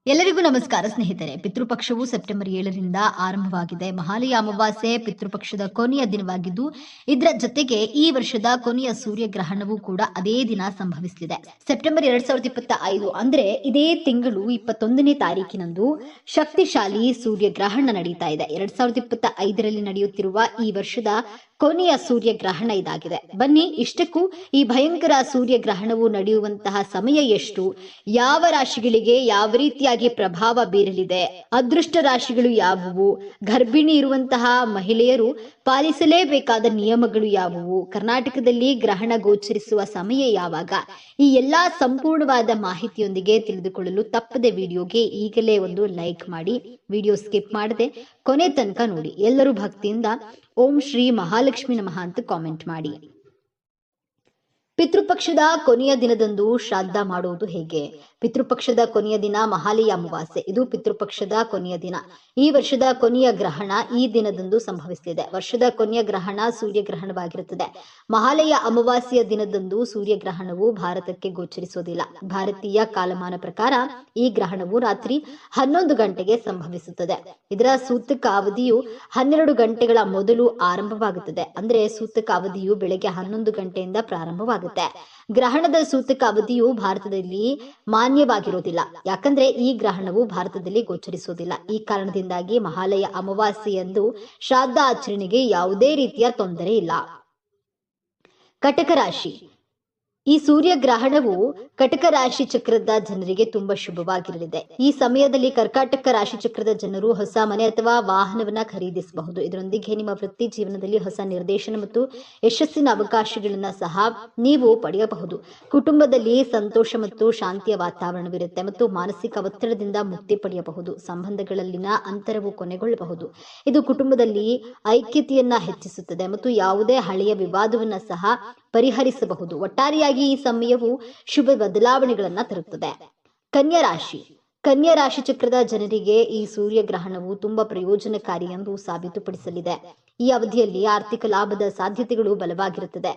ಎಲ್ಲರಿಗೂ ನಮಸ್ಕಾರ ಸ್ನೇಹಿತರೆ. ಪಿತೃಪಕ್ಷವು ಸೆಪ್ಟೆಂಬರ್ 7ರಿಂದ ಆರಂಭವಾಗಿದೆ. ಮಹಾಲಯ ಅಮಾವಾಸ್ಯೆ ಪಿತೃಪಕ್ಷದ ಕೊನೆಯ ದಿನವಾಗಿದ್ದು, ಇದರ ಜೊತೆಗೆ ಈ ವರ್ಷದ ಕೊನೆಯ ಸೂರ್ಯಗ್ರಹಣವೂ ಕೂಡ ಅದೇ ದಿನ ಸಂಭವಿಸಲಿದೆ. ಸೆಪ್ಟೆಂಬರ್ 2025 ಅಂದ್ರೆ ಇದೇ ತಿಂಗಳು 21ನೇ ತಾರೀಕಿನಂದು ಶಕ್ತಿಶಾಲಿ ಸೂರ್ಯಗ್ರಹಣ ನಡೀತಾ ಇದೆ. 2025ರಲ್ಲಿ ನಡೆಯುತ್ತಿರುವ ಈ ವರ್ಷದ ಕೊನೆಯ ಸೂರ್ಯಗ್ರಹಣ ಇದಾಗಿದೆ. ಬನ್ನಿ, ಇಷ್ಟಕ್ಕೂ ಈ ಭಯಂಕರ ಸೂರ್ಯಗ್ರಹಣವು ನಡೆಯುವಂತಹ ಸಮಯ ಎಷ್ಟು, ಯಾವ ರಾಶಿಗಳಿಗೆ ಯಾವ ರೀತಿಯಾಗಿ ಪ್ರಭಾವ ಬೀರಲಿದೆ, ಅದೃಷ್ಟ ರಾಶಿಗಳು ಯಾವುವು, ಗರ್ಭಿಣಿ ಇರುವಂತಹ ಮಹಿಳೆಯರು ಪಾಲಿಸಲೇಬೇಕಾದ ನಿಯಮಗಳು ಯಾವುವು, ಕರ್ನಾಟಕದಲ್ಲಿ ಗ್ರಹಣ ಗೋಚರಿಸುವ ಸಮಯ ಯಾವಾಗ, ಈ ಎಲ್ಲಾ ಸಂಪೂರ್ಣವಾದ ಮಾಹಿತಿಯೊಂದಿಗೆ ತಿಳಿದುಕೊಳ್ಳಲು ತಪ್ಪದೆ ವಿಡಿಯೋಗೆ ಈಗಲೇ ಒಂದು ಲೈಕ್ ಮಾಡಿ, ವಿಡಿಯೋ ಸ್ಕಿಪ್ ಮಾಡದೆ ಕೊನೆ ತನಕ ನೋಡಿ. ಎಲ್ಲರೂ ಭಕ್ತಿಯಿಂದ ಓಂ ಶ್ರೀ ಮಹಾಲಕ್ಷ್ಮಿ ನಮಃ ಅಂತ ಕಾಮೆಂಟ್ ಮಾಡಿ. ಪಿತೃಪಕ್ಷದ ಕೊನೆಯ ದಿನದಂದು ಶ್ರಾದ್ದ ಮಾಡುವುದು ಹೇಗೆ? ಪಿತೃಪಕ್ಷದ ಕೊನೆಯ ದಿನ ಮಹಾಲಯ ಅಮಾವಾಸ್ಯೆ. ಇದು ಪಿತೃಪಕ್ಷದ ಕೊನೆಯ ದಿನ. ಈ ವರ್ಷದ ಕೊನೆಯ ಗ್ರಹಣ ಈ ದಿನದಂದು ಸಂಭವಿಸಲಿದೆ. ವರ್ಷದ ಕೊನೆಯ ಗ್ರಹಣ ಸೂರ್ಯಗ್ರಹಣವಾಗಿರುತ್ತದೆ. ಮಹಾಲಯ ಅಮಾವಾಸ್ಯೆಯ ದಿನದಂದು ಸೂರ್ಯಗ್ರಹಣವು ಭಾರತಕ್ಕೆ ಗೋಚರಿಸುವುದಿಲ್ಲ. ಭಾರತೀಯ ಕಾಲಮಾನ ಪ್ರಕಾರ ಈ ಗ್ರಹಣವು ರಾತ್ರಿ 11 ಗಂಟೆಗೆ ಸಂಭವಿಸುತ್ತದೆ. ಇದರ ಸೂತಕ ಅವಧಿಯು 12 ಗಂಟೆಗಳ ಮೊದಲು ಆರಂಭವಾಗುತ್ತದೆ. ಅಂದ್ರೆ ಸೂತಕ ಅವಧಿಯು ಬೆಳಗ್ಗೆ 11 ಗಂಟೆಯಿಂದ ಪ್ರಾರಂಭವಾಗುತ್ತದೆ. ಗ್ರಹಣದ ಸೂತಕ ಅವಧಿಯು ಭಾರತದಲ್ಲಿ ಮಾನ್ಯವಾಗಿರುವುದಿಲ್ಲ. ಯಾಕಂದ್ರೆ ಈ ಗ್ರಹಣವು ಭಾರತದಲ್ಲಿ ಗೋಚರಿಸುವುದಿಲ್ಲ. ಈ ಕಾರಣದಿಂದಾಗಿ ಮಹಾಲಯ ಅಮಾವಾಸ್ಯೆಯಂದು ಶ್ರಾದ್ದ ಆಚರಣೆಗೆ ಯಾವುದೇ ರೀತಿಯ ತೊಂದರೆ ಇಲ್ಲ. ಕಟಕ ರಾಶಿ. ಈ ಸೂರ್ಯಗ್ರಹಣವು ಕಟಕ ರಾಶಿ ಚಕ್ರದ ಜನರಿಗೆ ತುಂಬಾ ಶುಭವಾಗಿರಲಿದೆ. ಈ ಸಮಯದಲ್ಲಿ ಕರ್ಕಾಟಕ ರಾಶಿ ಚಕ್ರದ ಜನರು ಹೊಸ ಮನೆ ಅಥವಾ ವಾಹನವನ್ನ ಖರೀದಿಸಬಹುದು. ಇದರೊಂದಿಗೆ ನಿಮ್ಮ ವೃತ್ತಿ ಜೀವನದಲ್ಲಿ ಹೊಸ ನಿರ್ದೇಶನ ಮತ್ತು ಯಶಸ್ಸಿನ ಅವಕಾಶಗಳನ್ನ ಸಹ ನೀವು ಪಡೆಯಬಹುದು. ಕುಟುಂಬದಲ್ಲಿ ಸಂತೋಷ ಮತ್ತು ಶಾಂತಿಯ ವಾತಾವರಣವಿರುತ್ತೆ ಮತ್ತು ಮಾನಸಿಕ ಒತ್ತಡದಿಂದ ಮುಕ್ತಿ ಪಡೆಯಬಹುದು. ಸಂಬಂಧಗಳಲ್ಲಿನ ಅಂತರವು ಕೊನೆಗೊಳ್ಳಬಹುದು. ಇದು ಕುಟುಂಬದಲ್ಲಿ ಐಕ್ಯತೆಯನ್ನ ಹೆಚ್ಚಿಸುತ್ತದೆ ಮತ್ತು ಯಾವುದೇ ಹಳೆಯ ವಿವಾದವನ್ನ ಸಹ ಪರಿಹರಿಸಬಹುದು. ಒಟ್ಟಾರೆಯಾಗಿ ಈ ಸಮಯವು ಶುಭ ಬದಲಾವಣೆಗಳನ್ನ ತರುತ್ತದೆ. ಕನ್ಯಾ ರಾಶಿ. ಕನ್ಯಾ ರಾಶಿ ಚಕ್ರದ ಜನರಿಗೆ ಈ ಸೂರ್ಯಗ್ರಹಣವು ತುಂಬಾ ಪ್ರಯೋಜನಕಾರಿ ಎಂದು ಸಾಬೀತುಪಡಿಸಲಿದೆ. ಈ ಅವಧಿಯಲ್ಲಿ ಆರ್ಥಿಕ ಲಾಭದ ಸಾಧ್ಯತೆಗಳು ಬಲವಾಗಿರುತ್ತದೆ.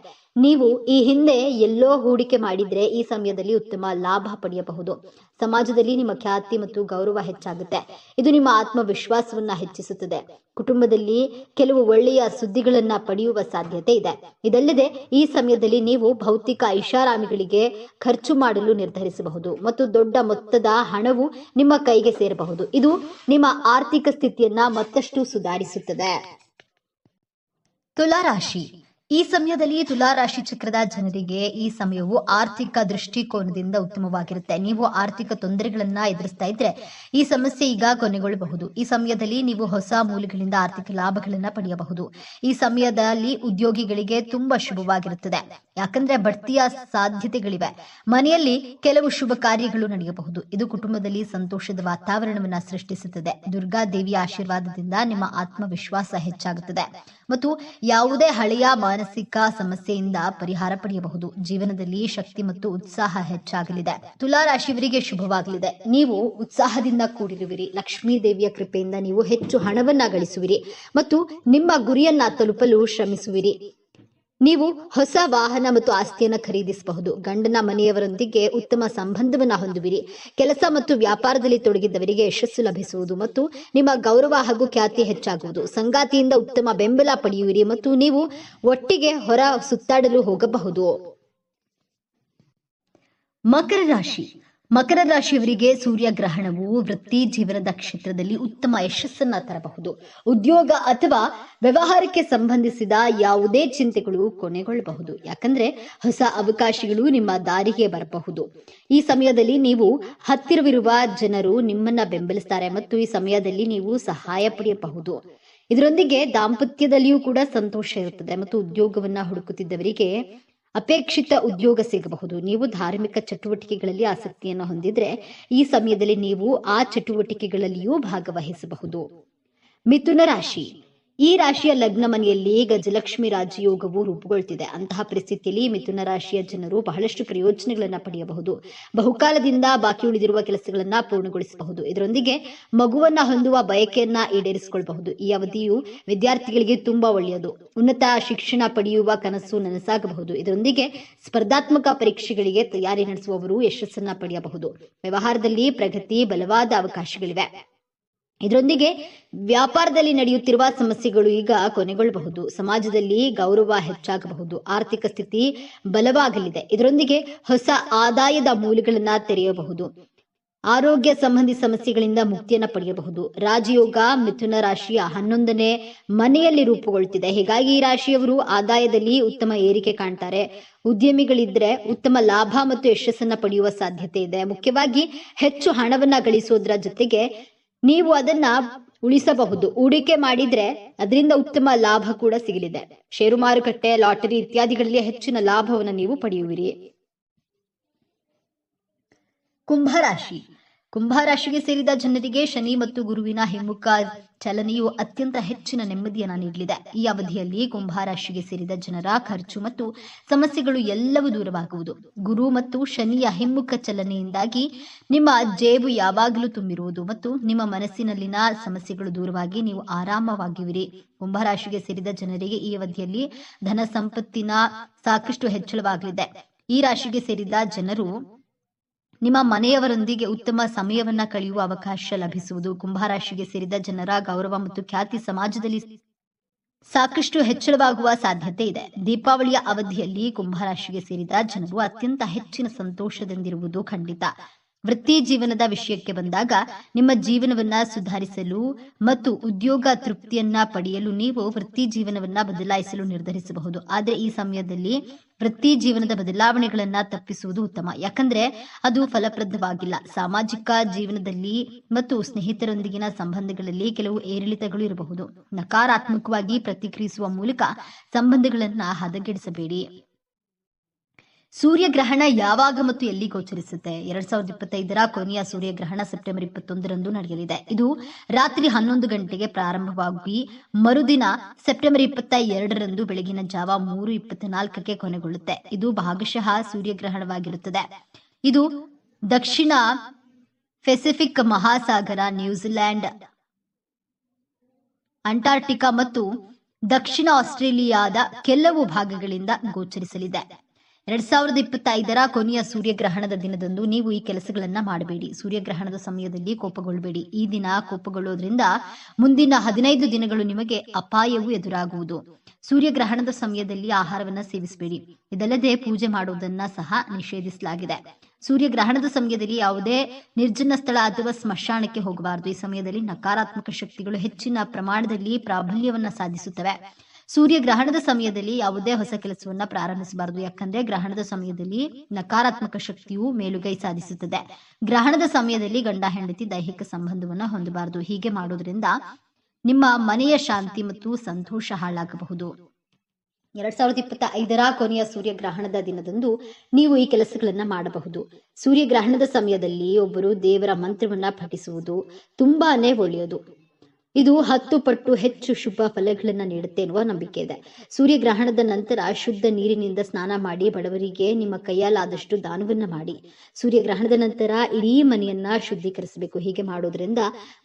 ನೀವು ಈ ಹಿಂದೆ ಎಲ್ಲೋ ಹೂಡಿಕೆ ಮಾಡಿದ್ರೆ ಈ ಸಮಯದಲ್ಲಿ ಉತ್ತಮ ಲಾಭ ಪಡೆಯಬಹುದು. ಸಮಾಜದಲ್ಲಿ ನಿಮ್ಮ ಖ್ಯಾತಿ ಮತ್ತು ಗೌರವ ಹೆಚ್ಚಾಗುತ್ತೆ. ಇದು ನಿಮ್ಮ ಆತ್ಮವಿಶ್ವಾಸವನ್ನ ಹೆಚ್ಚಿಸುತ್ತದೆ. ಕುಟುಂಬದಲ್ಲಿ ಕೆಲವು ಒಳ್ಳೆಯ ಸುದ್ದಿಗಳನ್ನ ಪಡೆಯುವ ಸಾಧ್ಯತೆ ಇದೆ. ಇದಲ್ಲದೆ ಈ ಸಮಯದಲ್ಲಿ ನೀವು ಭೌತಿಕ ಐಷಾರಾಮಿಗಳಿಗೆ ಖರ್ಚು ಮಾಡಲು ನಿರ್ಧರಿಸಬಹುದು ಮತ್ತು ದೊಡ್ಡ ಮೊತ್ತದ ಹಣವು ನಿಮ್ಮ ಕೈಗೆ ಸೇರಬಹುದು. ಇದು ನಿಮ್ಮ ಆರ್ಥಿಕ ಸ್ಥಿತಿಯನ್ನ ಮತ್ತಷ್ಟು ಸುಧಾರಿಸುತ್ತದೆ. ತುಲಾ ರಾಶಿ. ಈ ಸಮಯದಲ್ಲಿ ತುಲಾ ರಾಶಿ ಚಕ್ರದ ಜನರಿಗೆ ಈ ಸಮಯವು ಆರ್ಥಿಕ ದೃಷ್ಟಿಕೋನದಿಂದ ಉತ್ತಮವಾಗಿರುತ್ತೆ. ನೀವು ಆರ್ಥಿಕ ತೊಂದರೆಗಳನ್ನ ಎದುರಿಸ್ತಾ ಇದ್ರೆ ಈ ಸಮಸ್ಯೆ ಈಗ ಕೊನೆಗೊಳ್ಳಬಹುದು. ಈ ಸಮಯದಲ್ಲಿ ನೀವು ಹೊಸ ಮೂಲಗಳಿಂದ ಆರ್ಥಿಕ ಲಾಭಗಳನ್ನ ಪಡೆಯಬಹುದು. ಈ ಸಮಯದಲ್ಲಿ ಉದ್ಯೋಗಿಗಳಿಗೆ ತುಂಬಾ ಶುಭವಾಗಿರುತ್ತದೆ. ಯಾಕಂದ್ರೆ ಬಡ್ತಿಯ ಸಾಧ್ಯತೆಗಳಿವೆ. ಮನೆಯಲ್ಲಿ ಕೆಲವು ಶುಭ ಕಾರ್ಯಗಳು ನಡೆಯಬಹುದು. ಇದು ಕುಟುಂಬದಲ್ಲಿ ಸಂತೋಷದ ವಾತಾವರಣವನ್ನ ಸೃಷ್ಟಿಸುತ್ತದೆ. ದುರ್ಗಾ ದೇವಿಯ ಆಶೀರ್ವಾದದಿಂದ ನಿಮ್ಮ ಆತ್ಮವಿಶ್ವಾಸ ಹೆಚ್ಚಾಗುತ್ತದೆ ಮತ್ತು ಯಾವುದೇ ಹಳೆಯ ಮಾನಸಿಕ ಸಮಸ್ಯೆಯಿಂದ ಪರಿಹಾರ ಪಡೆಯಬಹುದು. ಜೀವನದಲ್ಲಿ ಶಕ್ತಿ ಮತ್ತು ಉತ್ಸಾಹ ಹೆಚ್ಚಾಗಲಿದೆ. ತುಲಾ ರಾಶಿಯವರಿಗೆ ಶುಭವಾಗಲಿದೆ. ನೀವು ಉತ್ಸಾಹದಿಂದ ಕೂಡಿರುವಿರಿ. ಲಕ್ಷ್ಮೀ ದೇವಿಯ ಕೃಪೆಯಿಂದ ನೀವು ಹೆಚ್ಚು ಹಣವನ್ನ ಗಳಿಸುವಿರಿ ಮತ್ತು ನಿಮ್ಮ ಗುರಿಯನ್ನ ತಲುಪಲು ಶ್ರಮಿಸುವಿರಿ. ನೀವು ಹೊಸ ವಾಹನ ಮತ್ತು ಆಸ್ತಿಯನ್ನು ಖರೀದಿಸಬಹುದು. ಗಂಡನ ಮನೆಯವರೊಂದಿಗೆ ಉತ್ತಮ ಸಂಬಂಧವನ್ನ ಹೊಂದುವಿರಿ. ಕೆಲಸ ಮತ್ತು ವ್ಯಾಪಾರದಲ್ಲಿ ತೊಡಗಿದ್ದವರಿಗೆ ಯಶಸ್ಸು ಲಭಿಸುವುದು ಮತ್ತು ನಿಮ್ಮ ಗೌರವ ಹಾಗೂ ಖ್ಯಾತಿ ಹೆಚ್ಚಾಗುವುದು. ಸಂಗಾತಿಯಿಂದ ಉತ್ತಮ ಬೆಂಬಲ ಪಡೆಯುವಿರಿ ಮತ್ತು ನೀವು ಒಟ್ಟಿಗೆ ಹೊರ ಸುತ್ತಾಡಲು ಹೋಗಬಹುದು. ಮಕರ ರಾಶಿ. ಮಕರ ರಾಶಿಯವರಿಗೆ ಸೂರ್ಯಗ್ರಹಣವು ವೃತ್ತಿ ಜೀವನದ ಕ್ಷೇತ್ರದಲ್ಲಿ ಉತ್ತಮ ಯಶಸ್ಸನ್ನ ತರಬಹುದು. ಉದ್ಯೋಗ ಅಥವಾ ವ್ಯವಹಾರಕ್ಕೆ ಸಂಬಂಧಿಸಿದ ಯಾವುದೇ ಚಿಂತೆಗಳು ಕೊನೆಗೊಳ್ಳಬಹುದು. ಯಾಕಂದ್ರೆ ಹೊಸ ಅವಕಾಶಗಳು ನಿಮ್ಮ ದಾರಿಗೆ ಬರಬಹುದು. ಈ ಸಮಯದಲ್ಲಿ ನೀವು ಹತ್ತಿರವಿರುವ ಜನರು ನಿಮ್ಮನ್ನ ಬೆಂಬಲಿಸ್ತಾರೆ ಮತ್ತು ಈ ಸಮಯದಲ್ಲಿ ನೀವು ಸಹಾಯ ಪಡೆಯಬಹುದು. ಇದರೊಂದಿಗೆ ದಾಂಪತ್ಯದಲ್ಲಿಯೂ ಕೂಡ ಸಂತೋಷ ಇರುತ್ತದೆ ಮತ್ತು ಉದ್ಯೋಗವನ್ನ ಹುಡುಕುತ್ತಿದ್ದವರಿಗೆ ಅಪೇಕ್ಷಿತ ಉದ್ಯೋಗ ಸಿಗಬಹುದು. ನೀವು ಧಾರ್ಮಿಕ ಚಟುವಟಿಕೆಗಳಲ್ಲಿ ಆಸಕ್ತಿಯನ್ನು ಹೊಂದಿದ್ರೆ ಈ ಸಮಯದಲ್ಲಿ ನೀವು ಆ ಚಟುವಟಿಕೆಗಳಲ್ಲಿಯೂ ಭಾಗವಹಿಸಬಹುದು. ಮಿಥುನ ರಾಶಿ. ಈ ರಾಶಿಯ ಲಗ್ನ ಮನೆಯಲ್ಲಿ ಗಜಲಕ್ಷ್ಮಿ ರಾಜಯೋಗವು ರೂಪುಗೊಳ್ತಿದೆ. ಅಂತಹ ಪರಿಸ್ಥಿತಿಯಲ್ಲಿ ಮಿಥುನ ರಾಶಿಯ ಜನರು ಬಹಳಷ್ಟು ಪ್ರಯೋಜನಗಳನ್ನು ಪಡೆಯಬಹುದು. ಬಹುಕಾಲದಿಂದ ಬಾಕಿ ಉಳಿದಿರುವ ಕೆಲಸಗಳನ್ನ ಪೂರ್ಣಗೊಳಿಸಬಹುದು. ಇದರೊಂದಿಗೆ ಮಗುವನ್ನ ಹೊಂದುವ ಬಯಕೆಯನ್ನ ಈಡೇರಿಸಿಕೊಳ್ಳಬಹುದು. ಈ ಅವಧಿಯು ವಿದ್ಯಾರ್ಥಿಗಳಿಗೆ ತುಂಬಾ ಒಳ್ಳೆಯದು. ಉನ್ನತ ಶಿಕ್ಷಣ ಪಡೆಯುವ ಕನಸು ನನಸಾಗಬಹುದು. ಇದರೊಂದಿಗೆ ಸ್ಪರ್ಧಾತ್ಮಕ ಪರೀಕ್ಷೆಗಳಿಗೆ ತಯಾರಿ ನಡೆಸುವವರು ಯಶಸ್ಸನ್ನ ಪಡೆಯಬಹುದು. ವ್ಯವಹಾರದಲ್ಲಿ ಪ್ರಗತಿ ಬಲವಾದ ಅವಕಾಶಗಳಿವೆ. ಇದರೊಂದಿಗೆ ವ್ಯಾಪಾರದಲ್ಲಿ ನಡೆಯುತ್ತಿರುವ ಸಮಸ್ಯೆಗಳು ಈಗ ಕೊನೆಗೊಳ್ಳಬಹುದು. ಸಮಾಜದಲ್ಲಿ ಗೌರವ ಹೆಚ್ಚಾಗಬಹುದು. ಆರ್ಥಿಕ ಸ್ಥಿತಿ ಬಲವಾಗಲಿದೆ. ಇದರೊಂದಿಗೆ ಹೊಸ ಆದಾಯದ ಮೂಲಗಳನ್ನ ತೆರೆಯಬಹುದು. ಆರೋಗ್ಯ ಸಂಬಂಧಿ ಸಮಸ್ಯೆಗಳಿಂದ ಮುಕ್ತಿಯನ್ನ ಪಡೆಯಬಹುದು. ರಾಜಯೋಗ ಮಿಥುನ ರಾಶಿಯ 11ನೇ ಮನೆಯಲ್ಲಿ ರೂಪುಗೊಳ್ಳುತ್ತಿದೆ. ಹೀಗಾಗಿ ಈ ರಾಶಿಯವರು ಆದಾಯದಲ್ಲಿ ಉತ್ತಮ ಏರಿಕೆ ಕಾಣ್ತಾರೆ. ಉದ್ಯಮಿಗಳಿದ್ರೆ ಉತ್ತಮ ಲಾಭ ಮತ್ತು ಯಶಸ್ಸನ್ನ ಪಡೆಯುವ ಸಾಧ್ಯತೆ ಇದೆ. ಮುಖ್ಯವಾಗಿ ಹೆಚ್ಚು ಹಣವನ್ನ ಗಳಿಸೋದ್ರ ಜೊತೆಗೆ ನೀವು ಅದನ್ನ ಉಳಿಸಬಹುದು. ಹೂಡಿಕೆ ಮಾಡಿದ್ರೆ ಅದರಿಂದ ಉತ್ತಮ ಲಾಭ ಕೂಡ ಸಿಗಲಿದೆ. ಷೇರು ಮಾರುಕಟ್ಟೆ, ಲಾಟರಿ ಇತ್ಯಾದಿಗಳಲ್ಲಿ ಹೆಚ್ಚಿನ ಲಾಭವನ್ನು ನೀವು ಪಡೆಯುವಿರಿ. ಕುಂಭರಾಶಿ. ಕುಂಭರಾಶಿಗೆ ಸೇರಿದ ಜನರಿಗೆ ಶನಿ ಮತ್ತು ಗುರುವಿನ ಹಿಮ್ಮುಖ ಚಲನೆಯು ಅತ್ಯಂತ ಹೆಚ್ಚಿನ ನೆಮ್ಮದಿಯನ್ನು ನೀಡಲಿದೆ. ಈ ಅವಧಿಯಲ್ಲಿ ಕುಂಭರಾಶಿಗೆ ಸೇರಿದ ಜನರ ಖರ್ಚು ಮತ್ತು ಸಮಸ್ಯೆಗಳು ಎಲ್ಲವೂ ದೂರವಾಗುವುದು. ಗುರು ಮತ್ತು ಶನಿಯ ಹಿಮ್ಮುಖ ಚಲನೆಯಿಂದಾಗಿ ನಿಮ್ಮ ಜೇಬು ಯಾವಾಗಲೂ ತುಂಬಿರುವುದು ಮತ್ತು ನಿಮ್ಮ ಮನಸ್ಸಿನಲ್ಲಿನ ಸಮಸ್ಯೆಗಳು ದೂರವಾಗಿ ನೀವು ಆರಾಮವಾಗಿರುವಿರಿ. ಕುಂಭರಾಶಿಗೆ ಸೇರಿದ ಜನರಿಗೆ ಈ ಅವಧಿಯಲ್ಲಿ ಧನ ಸಂಪತ್ತಿನ ಸಾಕಷ್ಟು ಹೆಚ್ಚಳವಾಗಲಿದೆ. ಈ ರಾಶಿಗೆ ಸೇರಿದ ಜನರು ನಿಮ್ಮ ಮನೆಯವರೊಂದಿಗೆ ಉತ್ತಮ ಸಮಯವನ್ನ ಕಳೆಯುವ ಅವಕಾಶ ಲಭಿಸುವುದು. ಕುಂಭರಾಶಿಗೆ ಸೇರಿದ ಜನರ ಗೌರವ ಮತ್ತು ಖ್ಯಾತಿ ಸಮಾಜದಲ್ಲಿ ಸಾಕಷ್ಟು ಹೆಚ್ಚಳವಾಗುವ ಸಾಧ್ಯತೆ ಇದೆ. ದೀಪಾವಳಿಯ ಅವಧಿಯಲ್ಲಿ ಕುಂಭರಾಶಿಗೆ ಸೇರಿದ ಜನರು ಅತ್ಯಂತ ಹೆಚ್ಚಿನ ಸಂತೋಷದಿಂದಿರುವುದು ಖಂಡಿತ. ವೃತ್ತಿ ಜೀವನದ ವಿಷಯಕ್ಕೆ ಬಂದಾಗ ನಿಮ್ಮ ಜೀವನವನ್ನ ಸುಧಾರಿಸಲು ಮತ್ತು ಉದ್ಯೋಗ ತೃಪ್ತಿಯನ್ನ ಪಡೆಯಲು ನೀವು ವೃತ್ತಿ ಜೀವನವನ್ನ ಬದಲಾಯಿಸಲು ನಿರ್ಧರಿಸಬಹುದು. ಆದರೆ ಈ ಸಮಯದಲ್ಲಿ ವೃತ್ತಿ ಜೀವನದ ಬದಲಾವಣೆಗಳನ್ನ ತಪ್ಪಿಸುವುದು ಉತ್ತಮ, ಯಾಕಂದ್ರೆ ಅದು ಫಲಪ್ರದವಾಗಿಲ್ಲ. ಸಾಮಾಜಿಕ ಜೀವನದಲ್ಲಿ ಮತ್ತು ಸ್ನೇಹಿತರೊಂದಿಗಿನ ಸಂಬಂಧಗಳಲ್ಲಿ ಕೆಲವು ಏರಿಳಿತಗಳು ಇರಬಹುದು. ನಕಾರಾತ್ಮಕವಾಗಿ ಪ್ರತಿಕ್ರಿಯಿಸುವ ಮೂಲಕ ಸಂಬಂಧಗಳನ್ನ ಹದಗೆಡಿಸಬೇಡಿ. ಸೂರ್ಯಗ್ರಹಣ ಯಾವಾಗ ಮತ್ತು ಎಲ್ಲಿ ಗೋಚರಿಸುತ್ತೆ? 2025ರ ಕೊನೆಯ ಸೂರ್ಯಗ್ರಹಣ ಸೆಪ್ಟೆಂಬರ್ 21ರಂದು ನಡೆಯಲಿದೆ. ಇದು ರಾತ್ರಿ 11 ಗಂಟೆಗೆ ಪ್ರಾರಂಭವಾಗಿ ಮರುದಿನ ಸೆಪ್ಟೆಂಬರ್ 22ರಂದು ಬೆಳಗಿನ ಜಾವ 3:24ಕ್ಕೆ ಕೊನೆಗೊಳ್ಳುತ್ತೆ. ಇದು ಭಾಗಶಃ ಸೂರ್ಯಗ್ರಹಣವಾಗಿರುತ್ತದೆ. ಇದು ದಕ್ಷಿಣ ಪೆಸಿಫಿಕ್ ಮಹಾಸಾಗರ, ನ್ಯೂಜಿಲೆಂಡ್, ಅಂಟಾರ್ಟಿಕಾ ಮತ್ತು ದಕ್ಷಿಣ ಆಸ್ಟ್ರೇಲಿಯಾದ ಕೆಲವು ಭಾಗಗಳಿಂದ ಗೋಚರಿಸಲಿದೆ. 2025ರ ಕೊನೆಯ ಸೂರ್ಯಗ್ರಹಣದ ದಿನದಂದು ನೀವು ಈ ಕೆಲಸಗಳನ್ನ ಮಾಡಬೇಡಿ. ಸೂರ್ಯಗ್ರಹಣದ ಸಮಯದಲ್ಲಿ ಕೋಪಗೊಳ್ಳಬೇಡಿ. ಈ ದಿನ ಕೋಪಗೊಳ್ಳೋದ್ರಿಂದ ಮುಂದಿನ 15 ದಿನಗಳು ನಿಮಗೆ ಅಪಾಯವು ಎದುರಾಗುವುದು. ಸೂರ್ಯಗ್ರಹಣದ ಸಮಯದಲ್ಲಿ ಆಹಾರವನ್ನ ಸೇವಿಸಬೇಡಿ. ಇದಲ್ಲದೆ ಪೂಜೆ ಮಾಡುವುದನ್ನ ಸಹ ನಿಷೇಧಿಸಲಾಗಿದೆ. ಸೂರ್ಯಗ್ರಹಣದ ಸಮಯದಲ್ಲಿ ಯಾವುದೇ ನಿರ್ಜನ ಸ್ಥಳ ಅಥವಾ ಸ್ಮಶಾನಕ್ಕೆ ಹೋಗಬಾರದು. ಈ ಸಮಯದಲ್ಲಿ ನಕಾರಾತ್ಮಕ ಶಕ್ತಿಗಳು ಹೆಚ್ಚಿನ ಪ್ರಮಾಣದಲ್ಲಿ ಪ್ರಾಬಲ್ಯವನ್ನ ಸಾಧಿಸುತ್ತವೆ. ಸೂರ್ಯಗ್ರಹಣದ ಸಮಯದಲ್ಲಿ ಯಾವುದೇ ಹೊಸ ಕೆಲಸವನ್ನ ಪ್ರಾರಂಭಿಸಬಾರದು, ಯಾಕಂದ್ರೆ ಗ್ರಹಣದ ಸಮಯದಲ್ಲಿ ನಕಾರಾತ್ಮಕ ಶಕ್ತಿಯು ಮೇಲುಗೈ ಸಾಧಿಸುತ್ತದೆ. ಗ್ರಹಣದ ಸಮಯದಲ್ಲಿ ಗಂಡ ಹೆಂಡತಿ ದೈಹಿಕ ಸಂಬಂಧವನ್ನ ಹೊಂದಬಾರದು. ಹೀಗೆ ಮಾಡೋದ್ರಿಂದ ನಿಮ್ಮ ಮನೆಯ ಶಾಂತಿ ಮತ್ತು ಸಂತೋಷ ಹಾಳಾಗಬಹುದು. 2025ರ ಕೊನೆಯ ಸೂರ್ಯಗ್ರಹಣದ ದಿನದಂದು ನೀವು ಈ ಕೆಲಸಗಳನ್ನ ಮಾಡಬಹುದು. ಸೂರ್ಯಗ್ರಹಣದ ಸಮಯದಲ್ಲಿ ಒಬ್ಬರು ದೇವರ ಮಂತ್ರವನ್ನ ಪಠಿಸುವುದು ತುಂಬಾನೇ ಒಳ್ಳೆಯದು. ಇದು 10 ಪಟ್ಟು ಹೆಚ್ಚು ಶುಭ ಫಲಗಳನ್ನು ನೀಡುತ್ತೆ ಎನ್ನುವ ನಂಬಿಕೆ ಇದೆ. ಸೂರ್ಯಗ್ರಹಣದ ನಂತರ ಶುದ್ಧ ನೀರಿನಿಂದ ಸ್ನಾನ ಮಾಡಿ ಬಡವರಿಗೆ ನಿಮ್ಮ ಕೈಯಲ್ಲಾದಷ್ಟು ದಾನವನ್ನ ಮಾಡಿ. ಸೂರ್ಯಗ್ರಹಣದ ನಂತರ ಇಡೀ ಮನೆಯನ್ನ ಶುದ್ಧೀಕರಿಸಬೇಕು. ಹೀಗೆ ಮಾಡೋದ್ರಿಂದ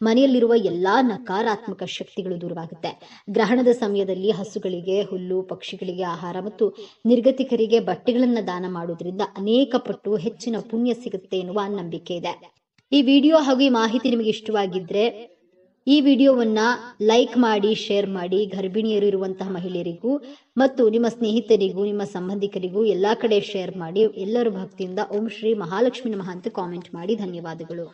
ಮನೆಯಲ್ಲಿರುವ ಎಲ್ಲಾ ನಕಾರಾತ್ಮಕ ಶಕ್ತಿಗಳು ದೂರವಾಗುತ್ತೆ. ಗ್ರಹಣದ ಸಮಯದಲ್ಲಿ ಹಸುಗಳಿಗೆ ಹುಲ್ಲು, ಪಕ್ಷಿಗಳಿಗೆ ಆಹಾರ ಮತ್ತು ನಿರ್ಗತಿಕರಿಗೆ ಬಟ್ಟೆಗಳನ್ನ ದಾನ ಮಾಡೋದ್ರಿಂದ ಅನೇಕ ಪಟ್ಟು ಹೆಚ್ಚಿನ ಪುಣ್ಯ ಸಿಗುತ್ತೆ ಎನ್ನುವ ನಂಬಿಕೆ ಇದೆ. ಈ ವಿಡಿಯೋ ಹಾಗೂ ಈ ಮಾಹಿತಿ ನಿಮಗೆ ಇಷ್ಟವಾಗಿದ್ರೆ ಈ ವಿಡಿಯೋವನ್ನ ಲೈಕ್ ಮಾಡಿ, ಶೇರ್ ಮಾಡಿ. ಗರ್ಭಿಣಿಯರು ಇರುವಂತಹ ಮಹಿಳೆಯರಿಗೂ ಮತ್ತು ನಿಮ್ಮ ಸ್ನೇಹಿತರಿಗೂ, ನಿಮ್ಮ ಸಂಬಂಧಿಕರಿಗೂ ಎಲ್ಲಾ ಕಡೆ ಶೇರ್ ಮಾಡಿ. ಎಲ್ಲರೂ ಭಕ್ತಿಯಿಂದ ಓಂ ಶ್ರೀ ಮಹಾಲಕ್ಷ್ಮಿ ನಮಃ ಅಂತ ಕಾಮೆಂಟ್ ಮಾಡಿ. ಧನ್ಯವಾದಗಳು.